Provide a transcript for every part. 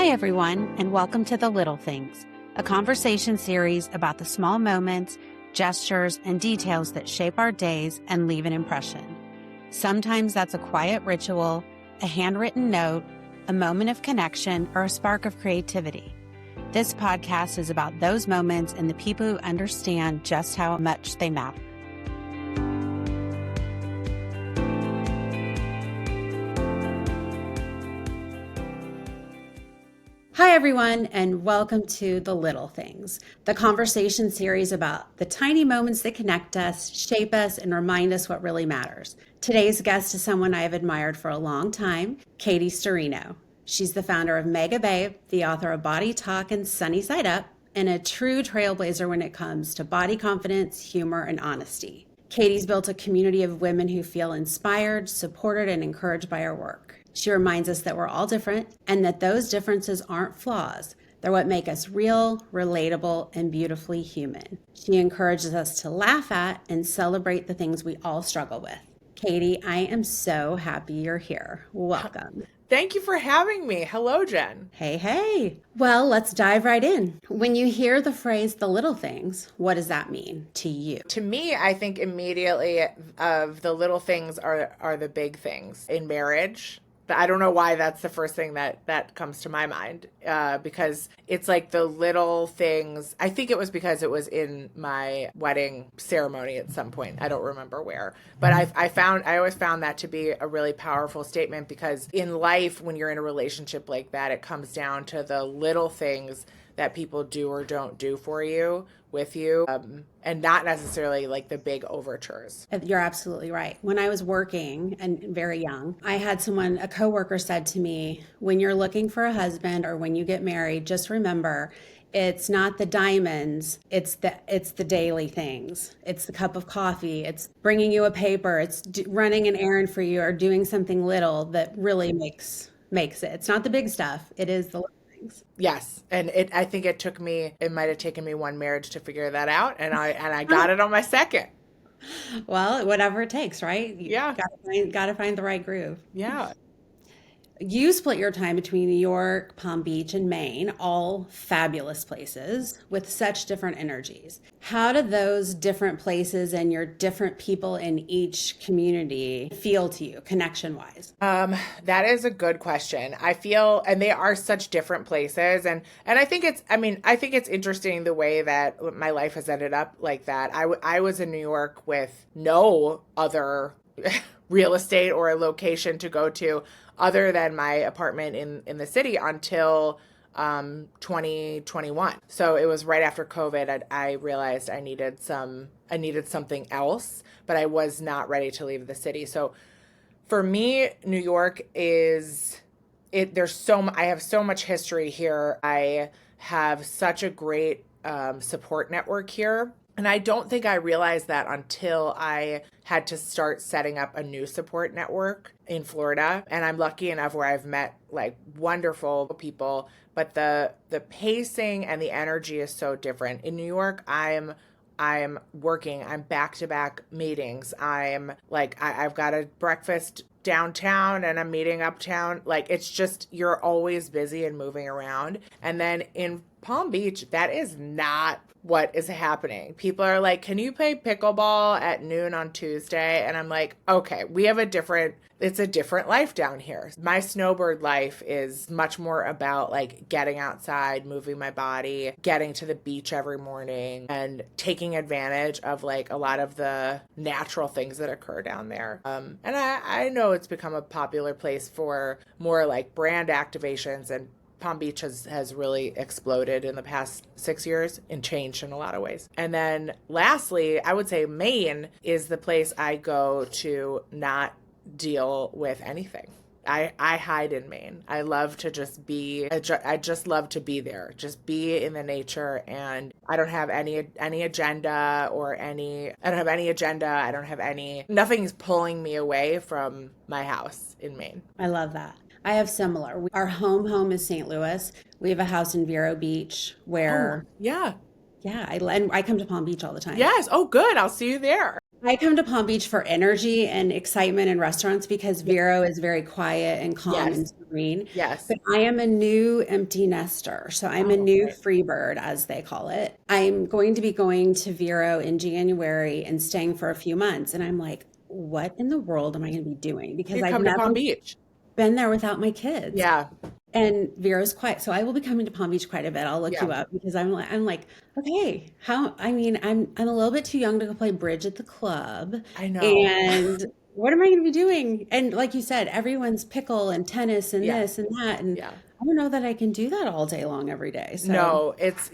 Hi, everyone, and welcome to The Little Things, a conversation series about the small moments, gestures, and details that shape our days and leave an impression. Sometimes that's a quiet ritual, a handwritten note, a moment of connection, or a spark of creativity. This podcast is about those moments and the people who understand just how much they matter. Hi, everyone, and welcome to The Little Things, the conversation series about the tiny moments that connect us, shape us, and remind us what really matters. Today's guest is someone I have admired for a long time, Katie Sturino. She's the founder of Megababe, the author of Body Talk and Sunny Side Up, and a true trailblazer when it comes to body confidence, humor, and honesty. Katie's built a community of women who feel inspired, supported, and encouraged by her work. She reminds us that we're all different and that those differences aren't flaws. They're what make us real, relatable, and beautifully human. She encourages us to laugh at and celebrate the things we all struggle with. Katie, I am so happy you're here. Welcome. Thank you for having me. Hello, Jen. Hey. Well, let's dive right in. When you hear the phrase the little things, what does that mean to you? To me, I think immediately of the little things are the big things in marriage. But I don't know why that's the first thing that comes to my mind, because it's like the little things. I think it was because it was in my wedding ceremony at some point. I don't remember where. But I always found that to be a really powerful statement, because in life, when you're in a relationship like that, it comes down to the little things that people do or don't do for you, with you, and not necessarily like the big overtures. You're absolutely right. When I was working and very young, I had a coworker said to me, when you're looking for a husband or when you get married, just remember, it's not the diamonds, it's the daily things. It's the cup of coffee, it's bringing you a paper, it's running an errand for you, or doing something little that really makes it. It's not the big stuff, it is the little things. Yes. And I think it might have taken me one marriage to figure that out. And I got it on my second. Well, whatever it takes, right? Yeah. Gotta find the right groove. Yeah. You split your time between New York, Palm Beach, and Maine, all fabulous places with such different energies. How do those different places and your different people in each community feel to you, connection-wise? That is a good question. I feel, and they are such different places, and I think it's interesting the way that my life has ended up like that. I was in New York with no other real estate or a location to go to other than my apartment in the city until 2021. So it was right after COVID. I realized I needed something else, but I was not ready to leave the city. So for me, New York I have so much history here. I have such a great support network here. And I don't think I realized that until I had to start setting up a new support network in Florida. And I'm lucky enough where I've met like wonderful people, but the pacing and the energy is so different. In New York, I'm working, I'm back-to-back meetings. I've got a breakfast downtown and I'm meeting uptown. Like, it's just, you're always busy and moving around. And then in Palm Beach, that is not what is happening. People are like, can you play pickleball at noon on Tuesday? And I'm like, okay, it's a different life down here. My snowbird life is much more about like getting outside, moving my body, getting to the beach every morning, and taking advantage of like a lot of the natural things that occur down there. And I know it's become a popular place for more like brand activations, and Palm Beach has really exploded in the past 6 years and changed in a lot of ways. And then lastly, I would say Maine is the place I go to not deal with anything. I hide in Maine. I love to just be, I just love to be there, just be in the nature. And I don't have any agenda nothing's pulling me away from my house in Maine. I love that. I have similar. Our home is St. Louis. We have a house in Vero Beach where, yeah, I come to Palm Beach all the time. Yes. Oh, good. I'll see you there. I come to Palm Beach for energy and excitement in restaurants because Yeah. Vero is very quiet and calm and Yes. serene. Yes. But I am a new empty nester. So I'm a Oh, new okay. free bird, as they call it. I'm going to be going to Vero in January and staying for a few months. And I'm like, what in the world am I going to be doing? Because You I've come to never Palm Beach. been there without my kids. Yeah. And Vero's quiet. So I will be coming to Palm Beach quite a bit. I'll look Yeah. you up because I'm like, okay, how I mean, I'm a little bit too young to go play bridge at the club. I know. And what am I going to be doing? And like you said, everyone's pickle and tennis and Yeah. this and that. And Yeah. I don't know that I can do that all day long every day. So No, it's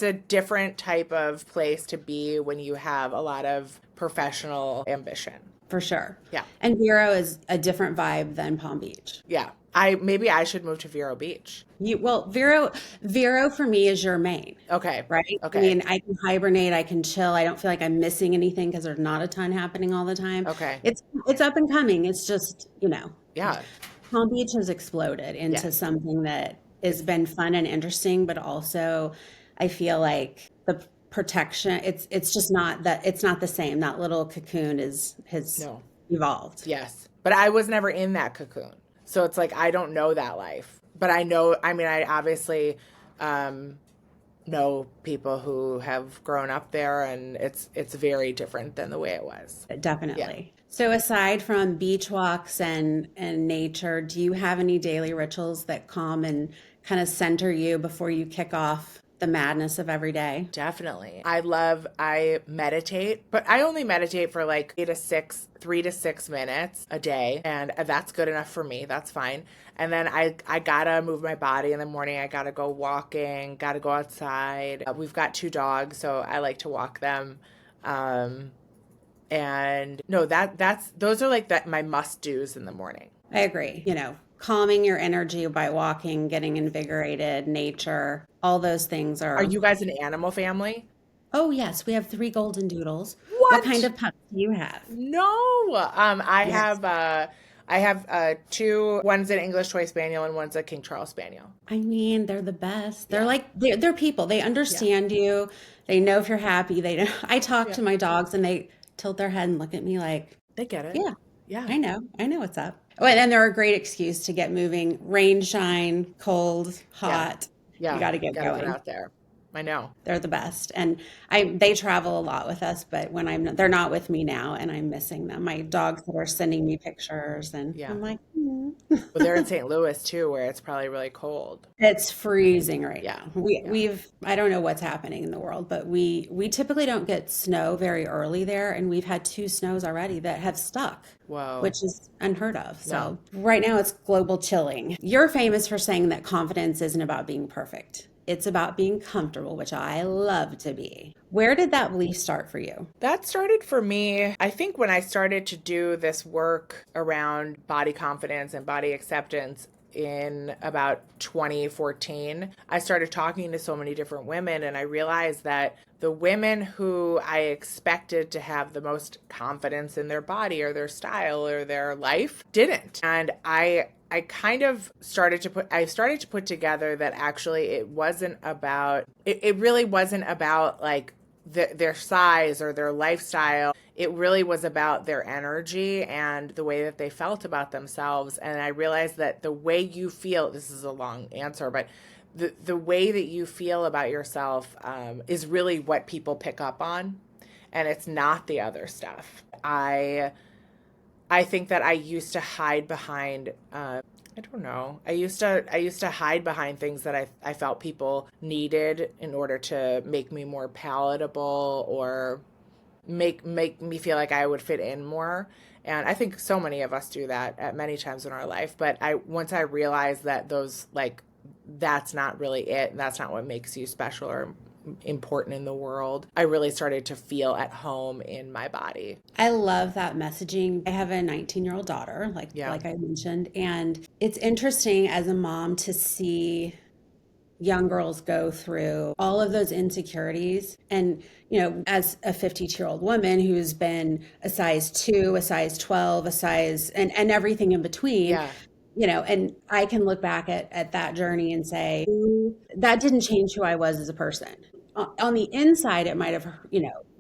a different type of place to be when you have a lot of professional ambition. for sure. Yeah. And Vero is a different vibe than Palm Beach. Yeah. I should move to Vero Beach. Vero for me is your main. Okay. Right? I Okay. mean, I can hibernate, I can chill. I don't feel like I'm missing anything because there's not a ton happening all the time. Okay. It's up and coming. It's just, Yeah. Palm Beach has exploded into Yes. something that has It's been fun and interesting, but also I feel like the protection, it's just not that it's not the same. That little cocoon is has no. evolved. Yes. But I was never in that cocoon. So it's like I don't know that life. But I know, I mean, I obviously um know people who have grown up there, and it's very different than the way it was. Yeah. Definitely. So aside from beach walks and nature, do you have any daily rituals that calm and kind of center you before you kick off the madness of every day? Definitely. I meditate, but I only meditate for like 3 to 6 minutes a day. And that's good enough for me. That's fine. And then I gotta move my body in the morning. I gotta go walking, gotta go outside. We've got two dogs, so I like to walk them. Um, and no, those are like my must do's in the morning. I agree. Calming your energy by walking, getting invigorated, nature, all those things Are are. you guys an animal family? Oh, yes, we have three golden doodles. What kind What? of pups do you have? No. Yes. I have two. One's an English Toy Spaniel and one's a King Charles Spaniel. I mean, they're the best. They're Yeah. like they're people. They Yeah. understand you. They know if you're happy. They know. I talk Yeah. to my dogs and they tilt their head and look at me like, They get it. "Yeah, Yeah. I know. I know what's up." Oh, and they're a great excuse to get moving. Rain, shine, cold, Yeah. hot. You Yeah. got to get Gotta get going. out there. I know. They're the best. And they travel a lot with us, but when they're not with me now and I'm missing them. My dogs that are sending me pictures and Yeah. I'm like, Well, they're in St. Louis too, where it's probably really cold. it's freezing right Yeah. now. We Yeah. we've I don't know what's happening in the world, but we typically don't get snow very early there, and we've had two snows already that have stuck, Whoa. which is unheard of. No. So right now it's global chilling. You're famous for saying that confidence isn't about being perfect. It's about being comfortable, which I love to be. Where did that belief start for you? That started for me, I think, when I started to do this work around body confidence and body acceptance in about 2014. I started talking to so many different women, and I realized that the women who I expected to have the most confidence in their body or their style or their life didn't. And I kind of started to put together that actually it really wasn't about like their size or their lifestyle. It really was about their energy and the way that they felt about themselves. And I realized that the way you feel, this is a long answer, but the way that you feel about yourself is really what people pick up on, and it's not the other stuff. I think that I used to hide behind I don't know. I used to hide behind things that I felt people needed in order to make me more palatable or make me feel like I would fit in more. And I think so many of us do that at many times in our life. But I once I realized that those like that's not really it. That's not what makes you special or important in the world. I really started to feel at home in my body. I love that messaging. I have a 19-year-old daughter, like Yeah. like I mentioned, and it's interesting as a mom to see young girls go through all of those insecurities. And, as a 52-year-old woman who's been a size 2, a size 12, a size and everything in between, Yeah. and I can look back at that journey and say, "Ooh, that didn't change who I was as a person." On the inside, it might have,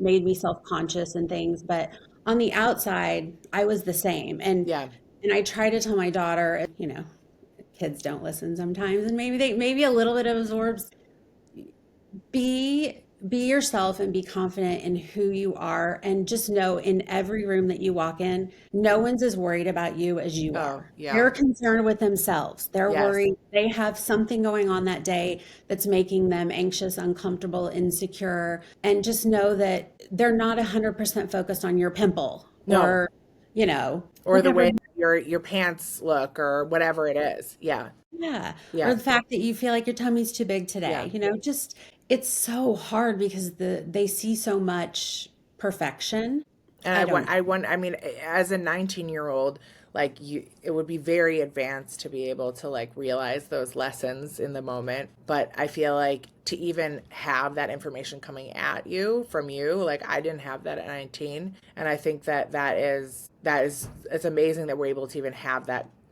made me self-conscious and things, but on the outside, I was the same. Yeah. And I try to tell my daughter, kids don't listen sometimes, and maybe a little bit of absorbs. Be yourself and be confident in who you are, and just know in every room that you walk in, no one's as worried about you as you Oh, are. yeah. They're concerned with themselves. They're Yes. worried. They have something going on that day that's making them anxious, uncomfortable, insecure. And just know that they're not 100% focused on your pimple No. or, Or the whatever. way your pants look or whatever it is. Yeah. Yeah. Or Yeah. the fact that you feel like your tummy's too big Yeah. today. Just it's so hard because they see so much perfection. And I don't know. I mean, as a 19-year-old, like it would be very advanced to be able to like realize those lessons in the moment. But I feel like to even have that information coming at you from you, like I didn't have that at 19. And I think that is, it's amazing that we're able to even have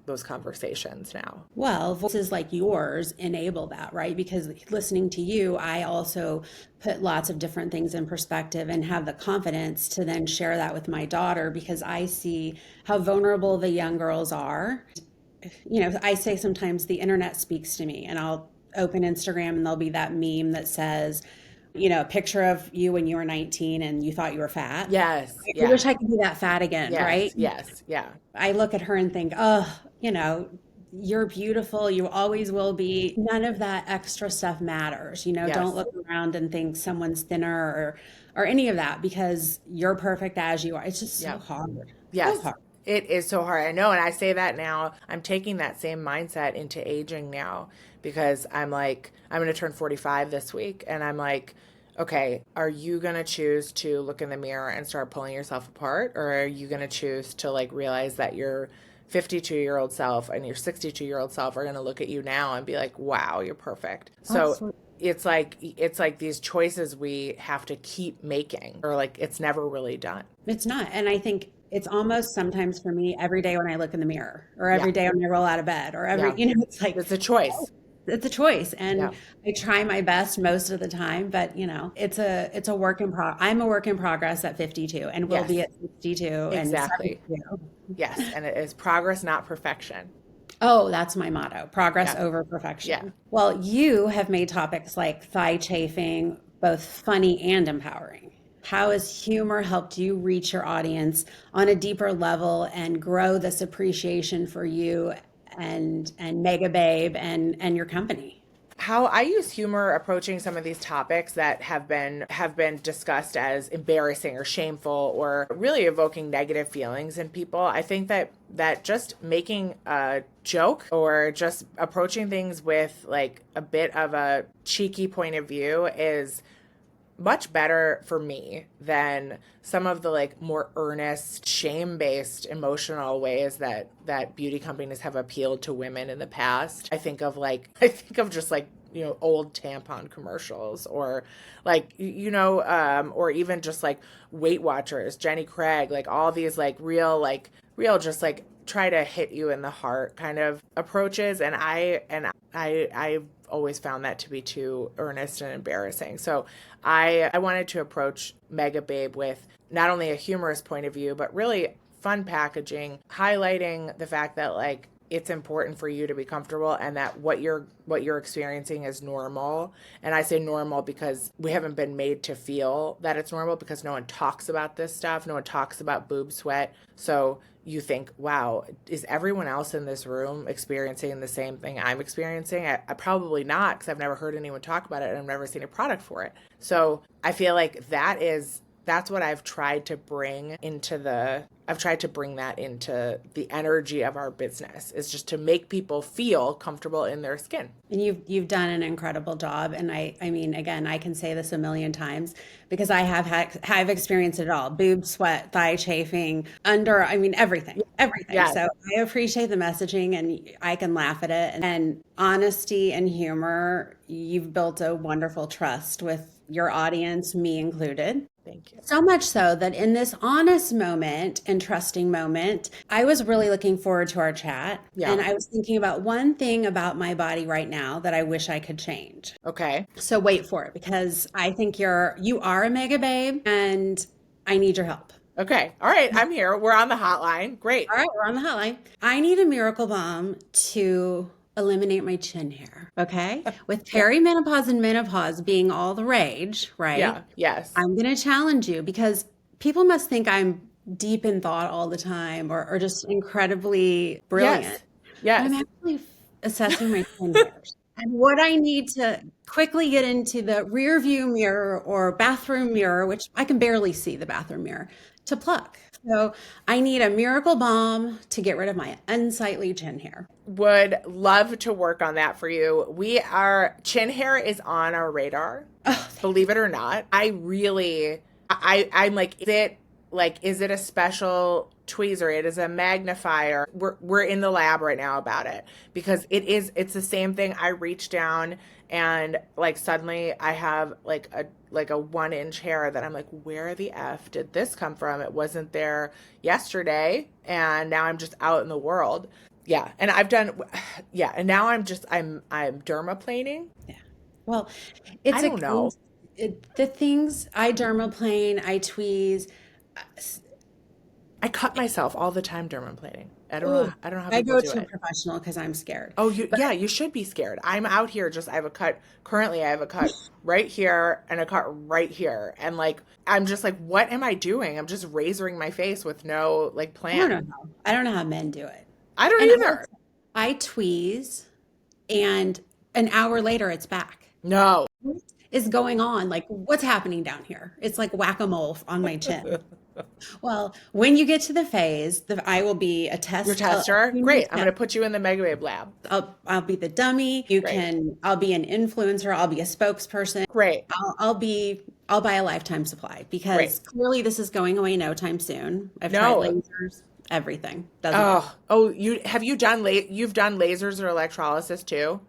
those conversations now. Well, voices like yours enable that, right? Because listening to you, I also put lots of different things in perspective and have the confidence to then share that with my daughter because I see how vulnerable the young girls are. I say sometimes the internet speaks to me, and I'll open Instagram and there'll be that meme that says, a picture of you when you were 19 and you thought you were fat. Yes. I Yeah. wish I could be that fat again, right? Yes. Yes. Yeah. I look at her and think, oh, you're beautiful. You always will be. None of that extra stuff matters. Don't Yes. look around and think someone's thinner or any of that because you're perfect as you are. It's just so Yeah. hard. So Yes, hard. it is so hard. I know. And I say that now. I'm taking that same mindset into aging now because I'm like, I'm going to turn 45 this week. And I'm like, okay, are you going to choose to look in the mirror and start pulling yourself apart? Or are you going to choose to like realize that your 52-year-old self and your 62-year-old self are going to look at you now and be like, wow, you're perfect. So Absolutely. it's like these choices we have to keep making or like it's never really done. It's not. And I think it's almost sometimes for me every day when I look in the mirror or Yeah. every day when I roll out of bed or Yeah. it's like, It's a choice. it's a choice, Yeah. and I try my best most of the time, but it's a work in I'm a work in progress at 52 and will be Yes. at 62 and Exactly. 72. Yes. And it is progress, not perfection. Oh, that's my motto, progress Yeah. over Yeah. perfection. Well, you have made topics like thigh chafing both funny and empowering. How has humor helped you reach your audience on a deeper level and grow this appreciation for you and Megababe and your company? How I use humor approaching some of these topics that have been discussed as embarrassing or shameful or really evoking negative feelings in people. I think that just making a joke or just approaching things with like a bit of a cheeky point of view is much better for me than some of the like more earnest shame-based emotional ways that beauty companies have appealed to women in the past. I think of just like old tampon commercials or like or even just like Weight Watchers, Jenny Craig, like all these like real just like try to hit you in the heart kind of approaches, and I've always found that to be too earnest and embarrassing. So I wanted to approach Megababe with not only a humorous point of view, but really fun packaging, highlighting the fact that like it's important for you to be comfortable and that what you're experiencing is normal. And I say normal because we haven't been made to feel that it's normal because no one talks about this stuff. No one talks about boob sweat. So you think, wow, is everyone else in this room experiencing the same thing I'm experiencing? I probably not because I've never heard anyone talk about it and I've never seen a product for it. So I feel like that's what I've tried to bring that into the energy of our business is just to make people feel comfortable in their skin. And you've done an incredible job. And I mean, again, I can say this a million times because I've experienced it all: boob sweat, thigh chafing, I mean, everything. Yeah. So I appreciate the messaging, and I can laugh at it. And honesty and humor, you've built a wonderful trust with your audience, me included. Thank you. So much so that in this honest moment and trusting moment, I was really looking forward to our chat. And Yeah. I was thinking about one thing about my body right now that I wish I could change. Okay. So wait for it because I think you are a mega babe and I need your help. Okay. All right. I'm here. We're on the hotline. Great. All right, we're on the hotline. I need a miracle balm to eliminate my chin hair. Okay. With Okay. perimenopause and menopause being all the rage, right? Yeah. Yes. I'm going to challenge you because people must think I'm deep in thought all the time or just incredibly brilliant. Yes. But I'm Yes. actually assessing my chin hairs. And what I need to quickly get into the rear view mirror or bathroom mirror, which I can barely see the bathroom mirror, to pluck. So I need a miracle balm to get rid of my unsightly chin hair. Would love to work on that for you. Chin hair is on our radar, Oh, thank believe you. it or not. I'm like, is it a special tweezer? It is a magnifier. We're in the lab right now about it because it's the same thing. I reach down and like suddenly I have like a 1 inch hair that I'm like, where the F did this come from? It wasn't there yesterday and now I'm just out in the world. Yeah, and yeah, and now I'm dermaplaning. Yeah. Well, I it's a don't know. the things I dermaplane, I tweeze. I cut myself all the time dermaplaning. Oh, I don't know how I people go do to a it. professional because I'm scared. Oh, But yeah, you should be scared. I'm out here just I have a cut currently I have a cut right here and a cut right here. And like I'm just like what am I doing? I'm just razoring my face with no like plan. I don't know how men do it. I don't And either. I tweeze, and an hour later, it's back. No. What is going on? Like, what's happening down here? It's like whack-a-mole on my chin. Well, when you get to the phase, I will be a Your test, a tester? community Great. I'm test. gonna put you in the Megababe lab. I'll be the dummy. Great. I'll be an influencer. I'll be a spokesperson. Great. I'll buy a lifetime supply Great. because clearly this is going away no time soon. I've tried No. lasers, everything doesn't work. Oh, you've done lasers or electrolysis too?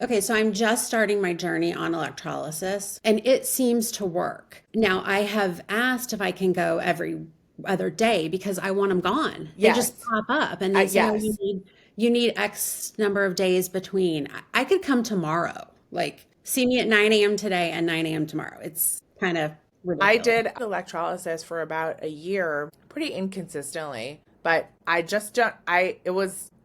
Okay, so I'm just starting my journey on electrolysis and it seems to work. Now, I have asked if I can go every other day because I want them gone. They just Yes. pop up and they say, "Oh, Yes. you need X number of days between." I could come tomorrow. Like, see me at 9 a.m. today and 9 a.m. tomorrow. It's kind of I ridiculous. did electrolysis for about a year, pretty inconsistently, but I just don't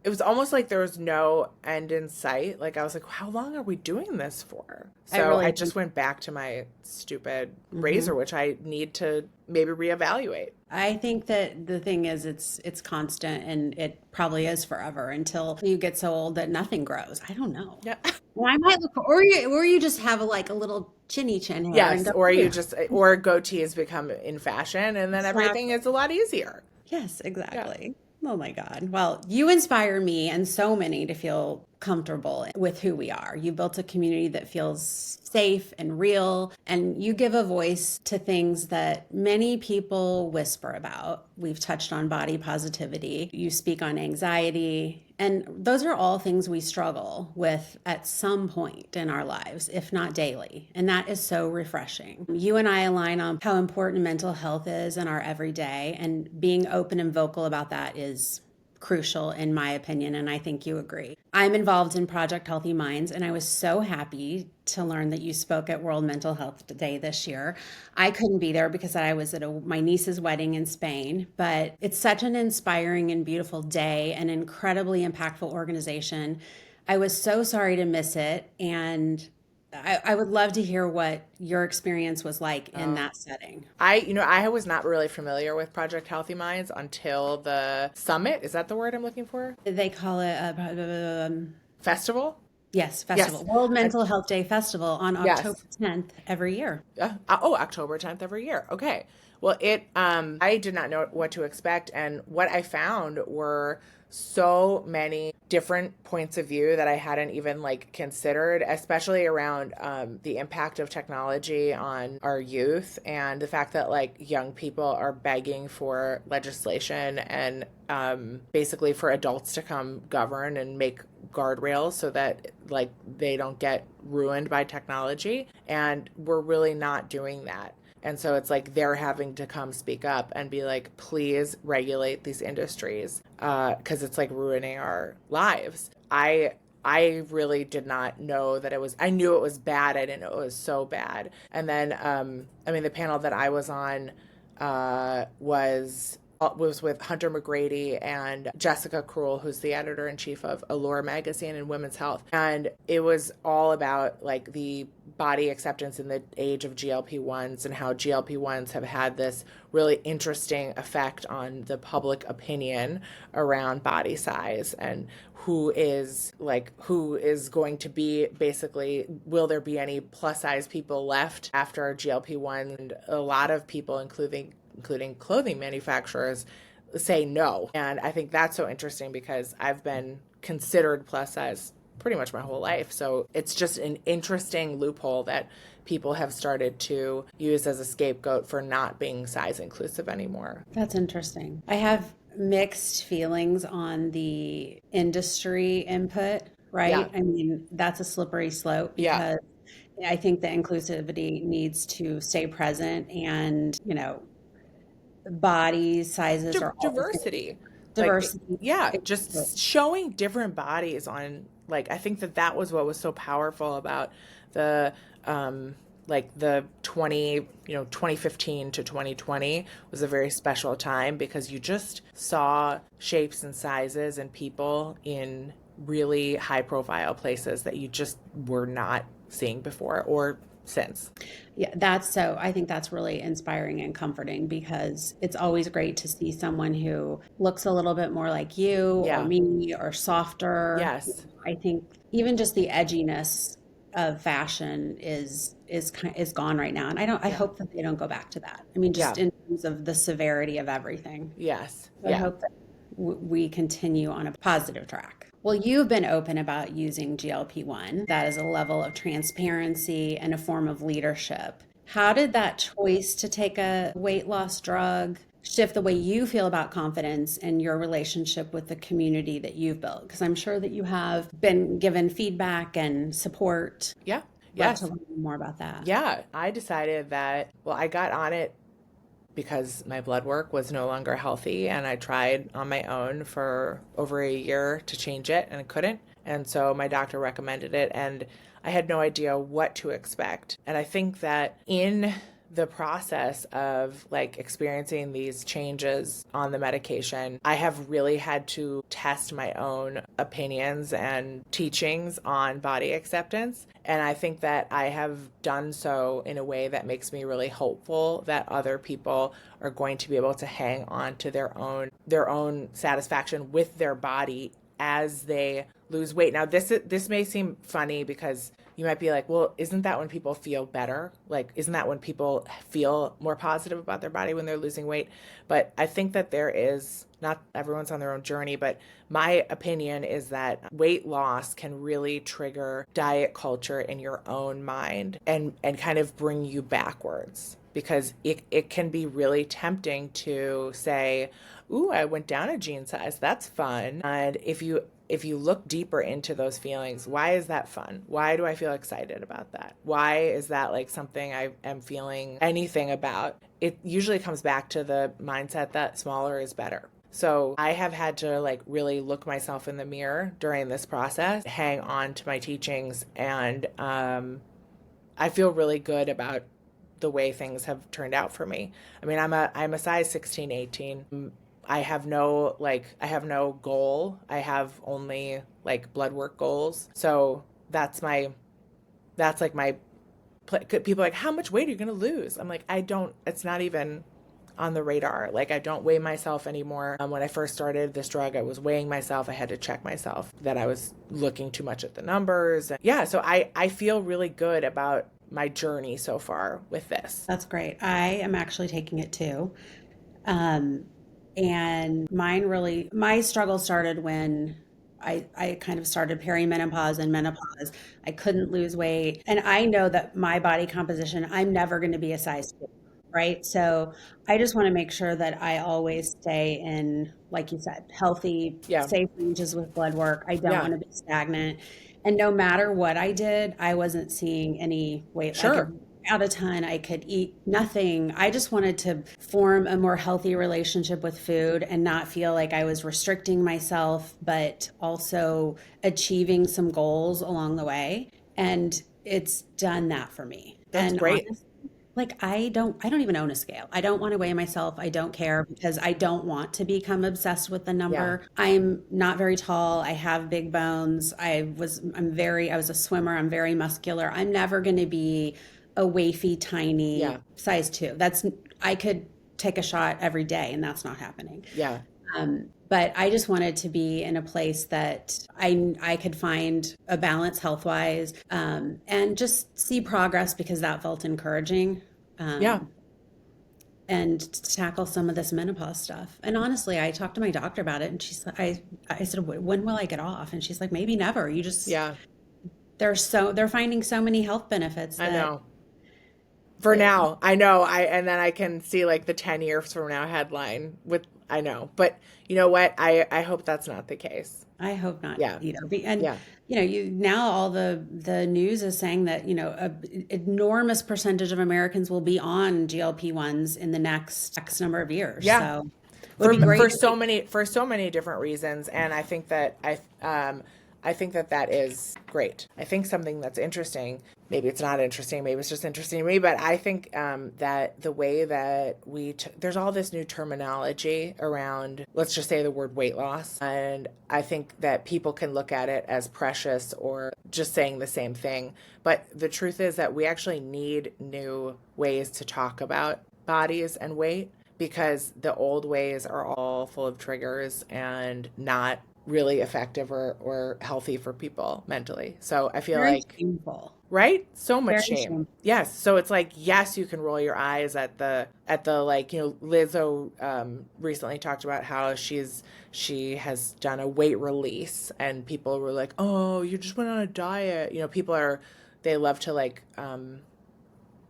it was almost like there was no end in sight. Like I was like, how long are we doing this for? I So I really think. just went back to my stupid razor, Mhm. which I need to maybe reevaluate. I think that the thing is it's constant and it probably is forever until you get so old that nothing grows. I don't know. Yeah. Well, I might look, or you just have like a little chinny chin hair and Yes, go, or "Ooh, or goatees become in fashion and then everything exactly." is a lot easier. Yes, Yeah. exactly. Oh my God. Well, you inspire me and so many to feel comfortable with who we are. You built a community that feels safe and real, and you give a voice to things that many people whisper about. We've touched on body positivity, you speak on anxiety, and those are all things we struggle with at some point in our lives, if not daily. And that is so refreshing. You and I align on how important mental health is in our everyday, and being open and vocal about that is crucial in my opinion, and I think you agree. I'm involved in Project Healthy Minds, and I was so happy to learn that you spoke at World Mental Health Day this year. I couldn't be there because I was at my niece's wedding in Spain, but it's such an inspiring and beautiful day, an incredibly impactful organization. I was so sorry to miss it, and I would love to hear what your experience was like in Oh. that setting. I was not really familiar with Project Healthy Minds until the summit. Is that the word I'm looking for? They call it Festival? yes, Yes. festival, World I, Mental Health Day Festival on October yes. 10th every year. October 10th every year. Okay. Well, I did not know what to expect. And what I found were so many different points of view that I hadn't even like considered, especially around the impact of technology on our youth and the fact that like young people are begging for legislation and basically for adults to come govern and make guardrails so that like they don't get ruined by technology, and we're really not doing that. And so it's like they're having to come speak up and be like, please regulate these industries, because it's like ruining our lives. I really did not know that it was, I knew it was bad. I didn't know it was so bad. And then, I mean, the panel that I was on was with Hunter McGrady and Jessica Krull, who's the editor in chief of Allure magazine and Women's Health. And it was all about like the body acceptance in the age of GLP-1s and how GLP-1s have had this really interesting effect on the public opinion around body size and who is going to be basically, will there be any plus size people left after GLP-1? And a lot of people, including clothing manufacturers, say no. And I think that's so interesting because I've been considered plus size pretty much my whole life. So it's just an interesting loophole that people have started to use as a scapegoat for not being size inclusive anymore. That's interesting. I have mixed feelings on the industry input, Yeah. right? I mean, that's a slippery slope Yeah. because I think the inclusivity needs to stay present and, body sizes are always going to be Diversity. Like, diversity. yeah, just showing different bodies on, like, I think that that was what was so powerful about the, like the 2015 to 2020 was a very special time because you just saw shapes and sizes and people in really high profile places that you just were not seeing before or since. Yeah, I think that's really inspiring and comforting because it's always great to see someone who looks a little bit more like you or Yeah. me or softer. Yes. I think even just the edginess of fashion is gone right now. And I Yeah. hope that they don't go back to that. I mean, just Yeah. in terms of the severity of everything. Yes. I Yeah. hope that we continue on a positive track. Well, you've been open about using GLP-1. That is a level of transparency and a form of leadership. How did that choice to take a weight loss drug shift the way you feel about confidence and your relationship with the community that you've built? Because I'm sure that you have been given feedback and support. Yeah. Love to Yes. learn more about that. Yeah. I decided that, well, I got on it because my blood work was no longer healthy and I tried on my own for over a year to change it and I couldn't. And so my doctor recommended it and I had no idea what to expect. And I think that in the process of like experiencing these changes on the medication, I have really had to test my own opinions and teachings on body acceptance. And I think that I have done so in a way that makes me really hopeful that other people are going to be able to hang on to their own satisfaction with their body as they lose weight. Now this may seem funny because you might be like, well, isn't that when people feel better? Like, isn't that when people feel more positive about their body when they're losing weight? But I think that there is, not everyone's on their own journey, but my opinion is that weight loss can really trigger diet culture in your own mind and kind of bring you backwards because it can be really tempting to say, ooh, I went down a jean size. That's fun. And if you look deeper into those feelings, why is that fun? Why do I feel excited about that? Why is that like something I am feeling anything about? It usually comes back to the mindset that smaller is better. So I have had to like really look myself in the mirror during this process, hang on to my teachings, and I feel really good about the way things have turned out for me. I mean, I'm a size 16, 18. I have no goal. I have only like blood work goals. So that's like my people are like, how much weight are you going to lose? I'm like, I don't, it's not even on the radar. Like, I don't weigh myself anymore. When I first started this drug, I was weighing myself. I had to check myself that I was looking too much at the numbers. Yeah. So I feel really good about my journey so far with this. That's great. I am actually taking it too. Um, and my struggle started when I kind of started perimenopause and menopause. I couldn't lose weight. And I know that my body composition, I'm never going to be a size two, right? So I just want to make sure that I always stay in, like you said, healthy, Yeah. safe ranges with blood work. I don't Yeah. want to be stagnant. And no matter what I did, I wasn't seeing any weight. Like Sure. out a ton. I could eat nothing. I just wanted to form a more healthy relationship with food and not feel like I was restricting myself, but also achieving some goals along the way. And it's done that for me. That's And great. honestly, like I don't even own a scale. I don't want to weigh myself. I don't care because I don't want to become obsessed with the Yeah. number. I'm not very tall. I have big bones. I was a swimmer. I'm very muscular. I'm never going to be a wafy tiny Yeah. size 2. I could take a shot every day and that's not happening. Yeah. But I just wanted to be in a place that I could find a balance health wise, and just see progress because that felt encouraging, Yeah. um, and to tackle some of this menopause stuff. And honestly, I talked to my doctor about it, and I said, when will I get off? And she's like, maybe never. You just Yeah. they're finding so many health benefits I that know. For now, I know. And then I can see like the 10 years from now headline with, I know. But you know what? I hope that's not the case. I hope not Yeah. either. And Yeah. you now all the news is saying that a enormous percentage of Americans will be on GLP-1s in the next X number of years. Yeah. So it would be great if we, For so many different reasons, and I think that that is great. I think something that's interesting, maybe it's not interesting, maybe it's just interesting to me, but I think that the way that there's all this new terminology around, let's just say the word weight loss, and I think that people can look at it as precious or just saying the same thing, but the truth is that we actually need new ways to talk about bodies and weight, because the old ways are all full of triggers and not really effective or healthy for people mentally. So I feel very like, shameful, right? So much very shame. shameful. Yes. So it's like, yes, you can roll your eyes at the like, Lizzo recently talked about how she has done a weight release, and people were like, oh, you just went on a diet. They love to like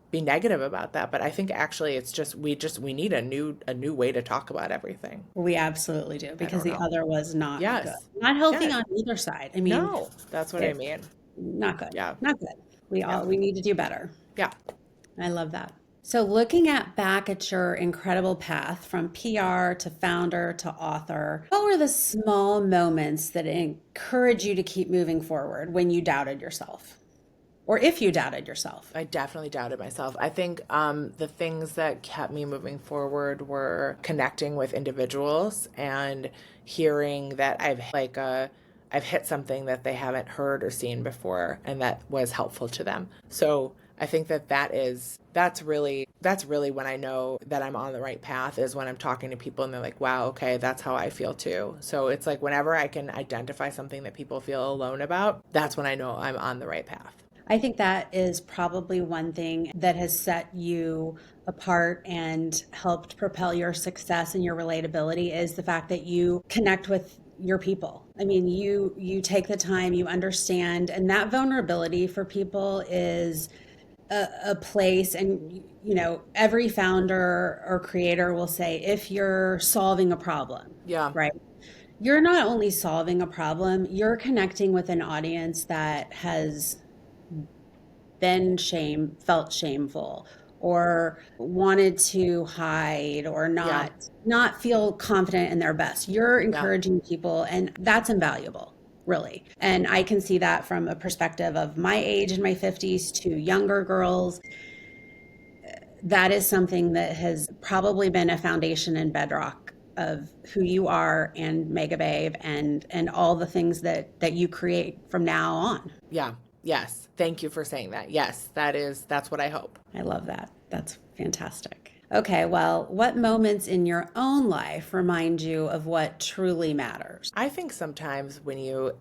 be negative about that, but I think actually it's we need a new way to talk about everything. We absolutely do I because don't the know. other was not good, Yes. not healthy Yeah. on either side. I mean, No, that's what I it mean. not good, Yeah. not good. Yeah. We need to do better. Yeah. I love that. So, looking back at your incredible path from PR to founder to author, what were the small moments that encourage you to keep moving forward when you doubted yourself, or if you doubted yourself? I definitely doubted myself. I think the things that kept me moving forward were connecting with individuals and hearing that I've hit something that they haven't heard or seen before, and that was helpful to them. So I think that's really when I know that I'm on the right path, is when I'm talking to people and they're like, wow, okay, that's how I feel too. So it's like whenever I can identify something that people feel alone about, that's when I know I'm on the right path. I think that is probably one thing that has set you apart and helped propel your success and your relatability is the fact that you connect with your people. I mean, you take the time, you understand, and that vulnerability for people is a place. And every founder or creator will say, if you're solving a problem, Yeah. right? You're not only solving a problem, you're connecting with an audience that has felt shameful or wanted to hide or Yeah. not feel confident in their best. You're Yeah. encouraging people, and that's invaluable, really. And I can see that from a perspective of my age in my 50s to younger girls. That is something that has probably been a foundation and bedrock of who you are and Megababe and all the things that you create from now on. Yeah. Yes. Thank you for saying that. Yes, that's what I hope. I love that. That's fantastic. Okay, well, what moments in your own life remind you of what truly matters? I think sometimes when you're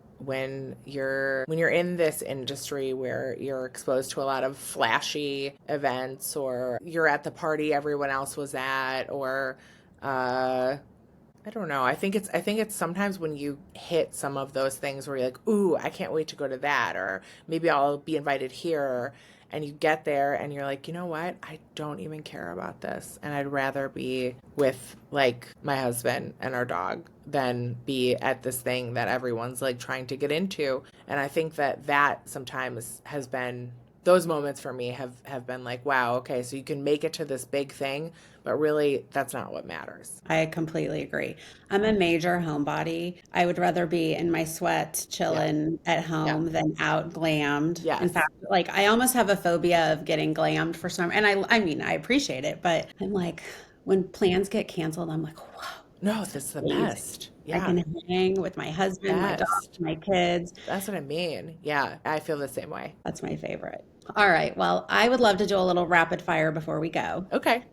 in this industry where you're exposed to a lot of flashy events, or you're at the party everyone else was at, or I don't know. I think it's sometimes when you hit some of those things where you're like, "Ooh, I can't wait to go to that," or maybe I'll be invited here, and you get there and you're like, "You know what? I don't even care about this, and I'd rather be with like my husband and our dog than be at this thing that everyone's like trying to get into." And I think that sometimes has been those moments for me have been like, wow, okay, so you can make it to this big thing, but really that's not what matters. I completely agree. I'm a major homebody. I would rather be in my sweats, Yeah. chilling at Yeah. home than out glammed. In Yes. fact, like I almost have a phobia of getting glammed for some, and I mean, I appreciate it, but I'm like, when plans get canceled, I'm like, wow, No, this is that's the amazing. best. I Yeah. can hang with my husband, my dog, Best. my kids. That's what I mean. Yeah. I feel the same way. That's my favorite. All right. Well, I would love to do a little rapid fire before we go. Okay.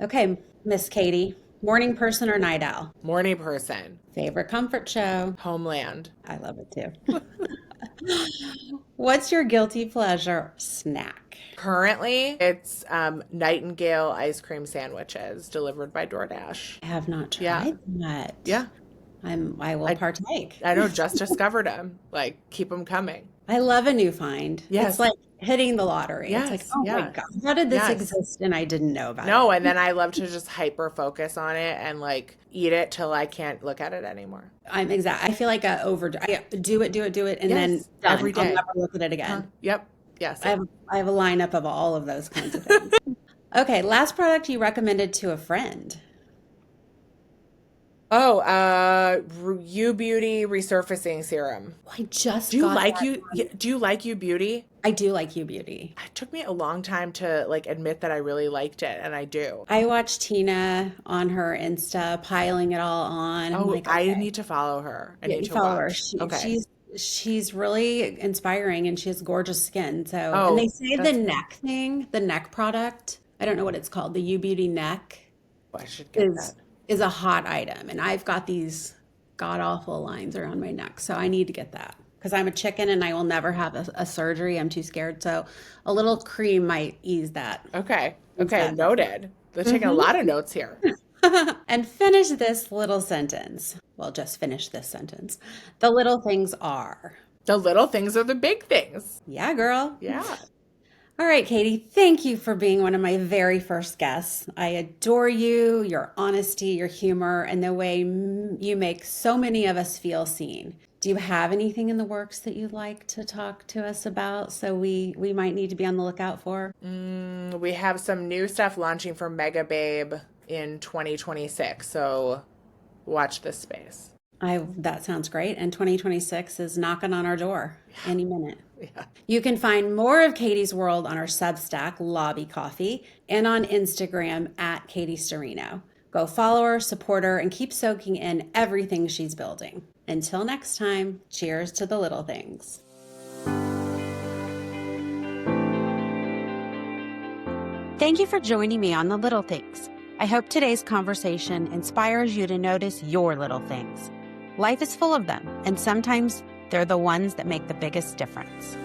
Okay, Miss Katie, morning person or night owl? Morning person. Favorite comfort show? Homeland. I love it too. What's your guilty pleasure snack? Currently, it's Nightingale ice cream sandwiches delivered by DoorDash. I have not Yeah. tried that. Yeah. I will I partake. I know, just discovered them. Like, keep them coming. I love a new find. It's Yes. like hitting the lottery. It's like, Yes. oh my Yeah. God, how did this Yes. exist and I didn't know about No, it? and then I love to just hyper focus on it and like eat it till I can't look at it anymore. I feel like I do it, and then Yes. done. Every I'll day. never look at it Huh? again. Yep. Yes. I have a lineup of all of those kinds of things. Okay, last product you recommended to a friend. Oh, U Beauty resurfacing serum. I just Do you got like that. do you like U Beauty? I do like You Beauty. It took me a long time to like admit that I really liked it, and I do. I watched Tina on her Insta piling it all on. I'm Oh, like, I okay, need to follow her. I yeah, need you to follow her. watch. Okay. She's really inspiring and she has gorgeous skin. So, and they Oh, say the that's good. neck thing, the neck product, I don't know what it's called, the You Beauty neck I should get that. is is a hot item. And I've got these god awful lines around my neck. So I need to get that because I'm a chicken and I will never have a surgery. I'm too scared. So a little cream might ease that. Okay. Ease Okay, that. noted. They're taking a Mhm. lot of notes here. And finish this little sentence. Well, just finish this sentence. The little things are. The little things are the big things. Yeah, girl. Yeah. All right, Katie, thank you for being one of my very first guests. I adore you, your honesty, your humor, and the way you make so many of us feel seen. Do you have anything in the works that you'd like to talk to us about so we might need to be on the lookout for? We have some new stuff launching for Megababe in 2026, so watch this space. That sounds great. And 2026 is knocking on our door any minute. Yeah. You can find more of Katie's world on our Substack, Lobby Coffee, and on Instagram at Katie Sturino. Go follow her, support her, and keep soaking in everything she's building. Until next time, cheers to the little things. Thank you for joining me on The Little Things. I hope today's conversation inspires you to notice your little things. Life is full of them, and sometimes they're the ones that make the biggest difference.